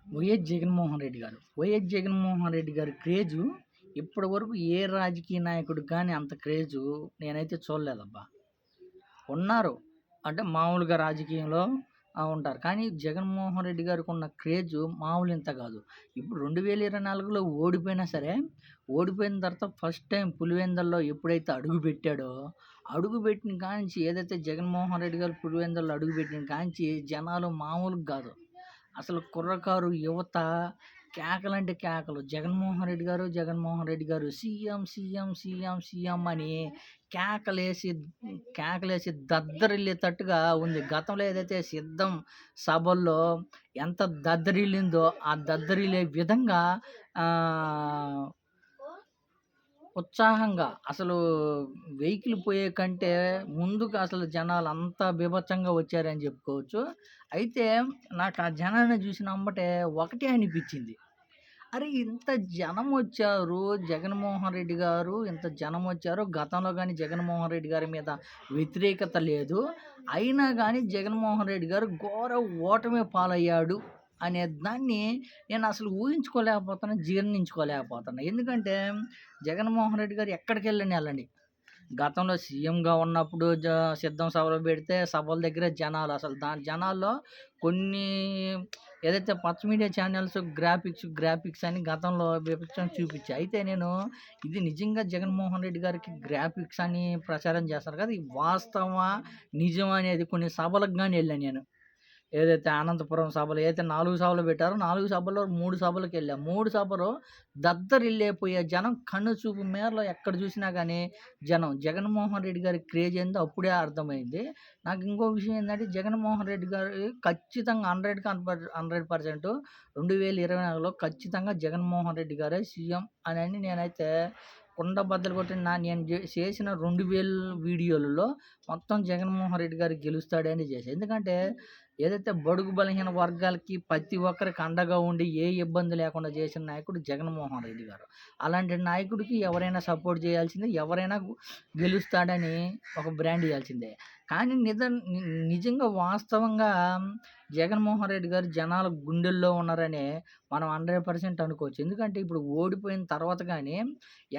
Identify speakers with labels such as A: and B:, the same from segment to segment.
A: YS Jaganmohan Reddy గారి craze ఇప్పటి వరకు ఏ రాజకీయ నాయకుడికి కానీ అంత క్రేజు నేనైతే చూడలేదబ్బా. ఉన్నారు అంటే మామూలుగా రాజకీయంలో ఉంటారు. కానీ జగన్మోహన్ రెడ్డి గారికి ఉన్న క్రేజు మామూలు ఇంత కాదు. ఇప్పుడు 2024లో ఓడిపోయినా సరే, ఓడిపోయిన తర్వాత ఫస్ట్ టైం పులివెందుల్లో ఎప్పుడైతే అడుగుపెట్టాడో, అడుగుపెట్టిన కాంచి ఏదైతే జగన్మోహన్ రెడ్డి గారు పులివెందుల్లో అడుగుపెట్టిన కాంచి జనాలు మామూలుగా కాదు. అసలు కుర్రకారు యువత కేకలంటే కేకలు. జగన్మోహన్ రెడ్డి గారు సీఎం సీఎం సీఎం సీఎం అని కేకలేసి కేకలేసి దద్దరిల్లేటట్టుగా ఉంది. గతంలో ఏదైతే సిద్ధం సభల్లో ఎంత దద్దరిల్లిందో ఆ దద్దరిల్లే విధంగా ఉత్సాహంగా అసలు వెహికల్ పోయే కంటే ముందుకు అసలు జనాలు అంత బీభత్సంగా వచ్చారని చెప్పుకోవచ్చు. అయితే నాకు ఆ జనాన్ని చూసిన అమ్మటే ఒకటే అనిపించింది. అరే ఇంత జనం వచ్చారు, జగన్మోహన్ రెడ్డి గారు ఇంత జనం వచ్చారు. గతంలో కానీ జగన్మోహన్ రెడ్డి గారి మీద వ్యతిరేకత లేదు. అయినా కానీ జగన్మోహన్ రెడ్డి గారు ఘోర ఓటమి పాలయ్యాడు అనే దాన్ని నేను అసలు ఊహించుకోలేకపోతున్నా, జీర్ణించుకోలేకపోతున్నా. ఎందుకంటే జగన్మోహన్ రెడ్డి గారు ఎక్కడికి వెళ్ళండి, గతంలో సీఎంగా ఉన్నప్పుడు సిద్ధం సభలు పెడితే సభల దగ్గర జనాలు అసలు జనాల్లో కొన్ని ఏదైతే పచ్చ మీడియా ఛానల్స్ గ్రాఫిక్స్ అని గతంలో విపక్షం చూపించాయి. అయితే నేను ఇది నిజంగా జగన్మోహన్ రెడ్డి గారికి గ్రాఫిక్స్ అని ప్రచారం చేస్తారు కదా, ఇది వాస్తవమా నిజం అనేది కొన్ని సభలకు కానీ వెళ్ళాను నేను. ఏదైతే అనంతపురం సభలు ఏదైతే 4 సభలు పెట్టారో 4 సభల్లో 3 సభలకు వెళ్ళాం. 3 సభలు దద్దరిల్లిపోయే జనం, కన్ను చూపు మేరలో ఎక్కడ చూసినా కానీ జనం. జగన్మోహన్ రెడ్డి గారి క్రేజ్ ఏందో అప్పుడే అర్థమైంది. నాకు ఇంకో విషయం ఏంటంటే జగన్మోహన్ రెడ్డి గారు ఖచ్చితంగా 100% 2024లో ఖచ్చితంగా జగన్మోహన్ రెడ్డి గారే సీఎం అని నేనైతే కుండ బద్దలు కొట్టిన నేను చేసిన 2000 వీడియోలలో మొత్తం జగన్మోహన్ రెడ్డి గారు గెలుస్తాడని చేశాను. ఎందుకంటే ఏదైతే బడుగు బలహీన వర్గాలకి ప్రతి ఒక్కరికి అండగా ఉండి ఏ ఇబ్బంది లేకుండా చేసిన నాయకుడు జగన్మోహన్ రెడ్డి గారు. అలాంటి నాయకుడికి ఎవరైనా సపోర్ట్ చేయాల్సిందే, ఎవరైనా గెలుస్తాడని ఒక బ్రాండ్ ఇవ్వాల్సిందే. కానీ నిజంగా వాస్తవంగా జగన్మోహన్ రెడ్డి గారు జనాల గుండెల్లో ఉన్నారని మనం 100% అనుకోవచ్చు. ఎందుకంటే ఇప్పుడు ఓడిపోయిన తర్వాత కానీ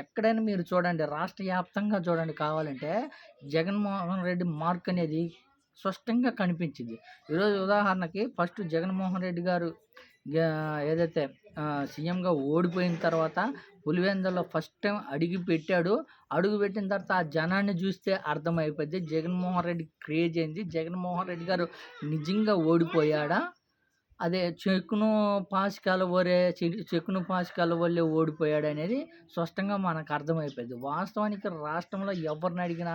A: ఎక్కడైనా మీరు చూడండి, రాష్ట్ర వ్యాప్తంగా చూడండి కావాలంటే జగన్మోహన్ రెడ్డి మార్క్ అనేది స్పష్టంగా కనిపించింది. ఈరోజు ఉదాహరణకి ఫస్ట్ జగన్మోహన్ రెడ్డి గారు ఏదైతే సీఎంగా ఓడిపోయిన తర్వాత పులివెందుల్లో ఫస్ట్ టైం అడుగు పెట్టిన తర్వాత ఆ జనాన్ని చూస్తే అర్థమైపోద్ది జగన్మోహన్ రెడ్డి క్రేజ్ ఏంది, జగన్మోహన్ రెడ్డి గారు నిజంగా ఓడిపోయాడా, అదే చెక్కును పాసికాల వల్లే ఓడిపోయాడు అనేది స్పష్టంగా మనకు అర్థమైపోయింది. వాస్తవానికి రాష్ట్రంలో ఎవరిని అడిగినా,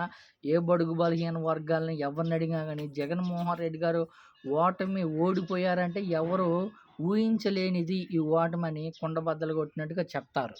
A: ఏ బడుగు బలహీన వర్గాలని ఎవరిని అడిగినా కానీ జగన్మోహన్ రెడ్డి గారు ఓడిపోయారంటే ఎవరు ఊహించలేనిది ఈ ఓటమని కుండబద్దలు కొట్టినట్టుగా చెప్తారు.